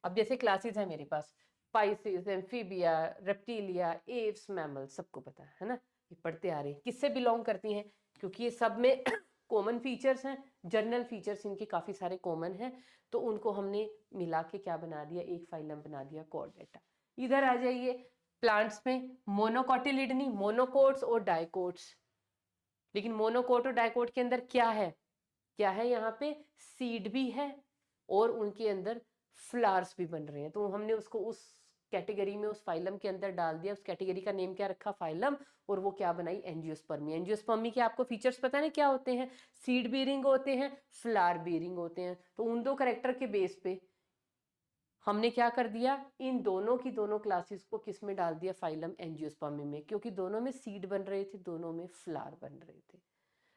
अब जैसे क्लासेस है मेरे पास, Pisces, Amphibia, Reptilia, Aves, mammal, सबको पता है ना, ये पढ़ते आ रहे हैं। किससे बिलोंग करती हैं? क्योंकि ये सब में कॉमन फीचर्स हैं, जनरल फीचर्स इनके काफी सारे कॉमन हैं, तो उनको हमने मिला के क्या बना दिया? एक फाइलम बना दिया, कॉर्डेटा। इधर आ जाइए, प्लांट्स में मोनोकोटिलिडनी, मोनोकोट्स और डाइकोट्स। लेकिन मोनोकोट और डाइकोट के अंदर क्या है? क्या है यहाँ पे? सीड भी है और उनके अंदर फ्लावर्स भी बन रहे हैं, तो हमने उसको उस कैटेगरी में, उस फाइलम के अंदर डाल दिया। उस कैटेगरी का नेम क्या रखा? फाइलम। और वो क्या बनाई? एंजियोस्पर्मी। एंजियोस्पर्मी के आपको फीचर्स पता है क्या होते हैं? सीड बीरिंग होते हैं, फ्लावर बीरिंग होते हैं। तो उन दो करेक्टर के बेस पे हमने क्या कर दिया? इन दोनों की दोनों क्लासेस को किस में डाल दिया? फाइलम एंजियोस्पर्मी में, क्योंकि दोनों में सीड बन रहे थे, दोनों में फ्लावर बन रहे थे।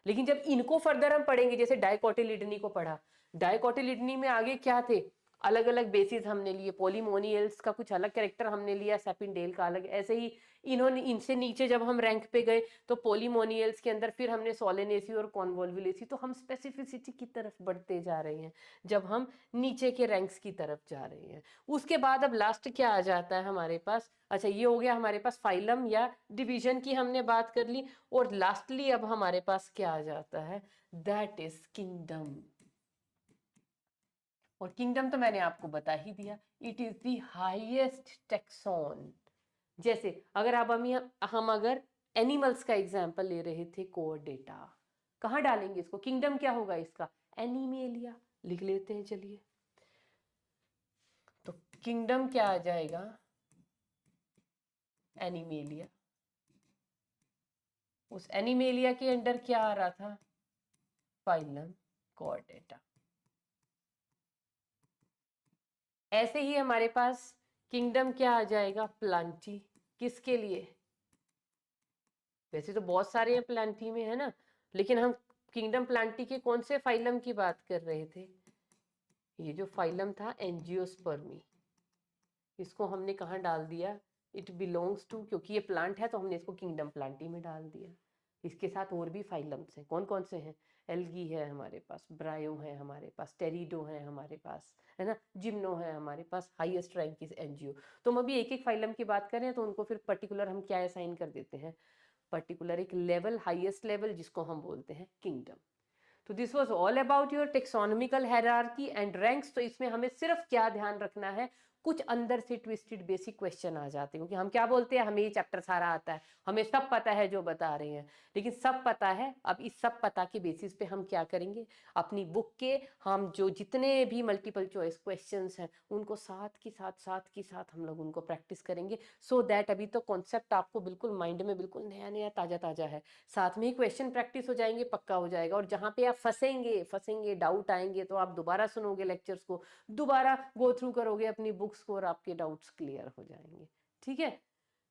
लेकिन जब इनको फर्दर हम पढ़ेंगे, जैसे डाइकोटिलिडनी को पढ़ा, डाइकोटिलिडनी में आगे क्या थे? अलग अलग बेसिस हमने लिए, पोलीमोनियल्स का कुछ अलग कैरेक्टर हमने लिया, सेपिंडेल का अलग। ऐसे ही इन्होंने, इनसे नीचे जब हम रैंक पे गए तो पोलीमोनियल्स के अंदर फिर हमने सोलेनेसी और कॉन्वोल्वुलेसी। तो हम स्पेसिफिसिटी की तरफ बढ़ते जा रहे हैं जब हम नीचे के रैंक्स की तरफ जा रहे हैं। उसके बाद अब लास्ट क्या आ जाता है हमारे पास? अच्छा, ये हो गया हमारे पास फाइलम या डिवीजन की हमने बात कर ली। और लास्टली अब हमारे पास क्या आ जाता है? That is kingdom. और किंगडम तो मैंने आपको बता ही दिया, it is the highest tax on. जैसे अगर आप हम अगर एनिमल्स का एग्जांपल ले रहे थे, कोर्डेटा, कहाँ डालेंगे इसको? किंगडम क्या होगा इसका? एनिमेलिया। लिख लेते हैं चलिए। तो किंगडम क्या आ जाएगा? एनिमेलिया। उस एनिमेलिया के अंडर क्या आ रहा था? Phylum Chordata. ऐसे ही हमारे पास किंगडम क्या आ जाएगा? प्लांटी। किसके लिए? वैसे तो बहुत सारे हैं प्लांटी में, है ना, लेकिन हम किंगडम प्लांटी के कौन से फाइलम की बात कर रहे थे? ये जो फाइलम था एंजियोस्पर्मी, इसको हमने कहाँ डाल दिया? इट बिलोंग्स टू, क्योंकि ये प्लांट है तो हमने इसको किंगडम प्लांटी में डाल दिया। इसके साथ और भी फाइलम्स हैं, कौन कौन से हैं? एल्गी है हमारे पास, ब्रायो है हमारे पास, टेरिडो है हमारे पास, है ना, जिम्नो है हमारे पास, हाईएस्ट रैंक इज एनजीओ। तो हम अभी एक एक फाइलम की बात करें तो उनको फिर पर्टिकुलर हम क्या असाइन कर देते हैं? पर्टिकुलर एक लेवल, हाईएस्ट लेवल, जिसको हम बोलते हैं किंगडम। तो this was all about your taxonomical hierarchy and ranks. तो इसमें हमें सिर्फ क्या ध्यान रखना है, कुछ अंदर से ट्विस्टेड बेसिक क्वेश्चन आ जाते हैं, क्योंकि हम क्या बोलते हैं, हमें ये चैप्टर सारा आता है, हमें सब पता है जो बता रहे हैं, लेकिन सब पता है। अब इस सब पता के बेसिस पे हम क्या करेंगे, अपनी बुक के हम जो जितने भी मल्टीपल चॉइस क्वेश्चंस हैं उनको साथ हम लोग उनको प्रैक्टिस करेंगे, सो दैट अभी तो कॉन्सेप्ट आपको बिल्कुल माइंड में बिल्कुल नया नया ताज़ा ताज़ा है, साथ में ही क्वेश्चन प्रैक्टिस हो जाएंगे, पक्का हो जाएगा। और जहाँ पे आप फंसेंगे डाउट आएंगे तो आप दोबारा सुनोगे लेक्चर्स को, दोबारा गो थ्रू करोगे अपनी बुक्स को और आपके डाउट्स क्लियर हो जाएंगे। ठीक है,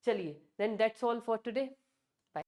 चलिए, then that's all for today.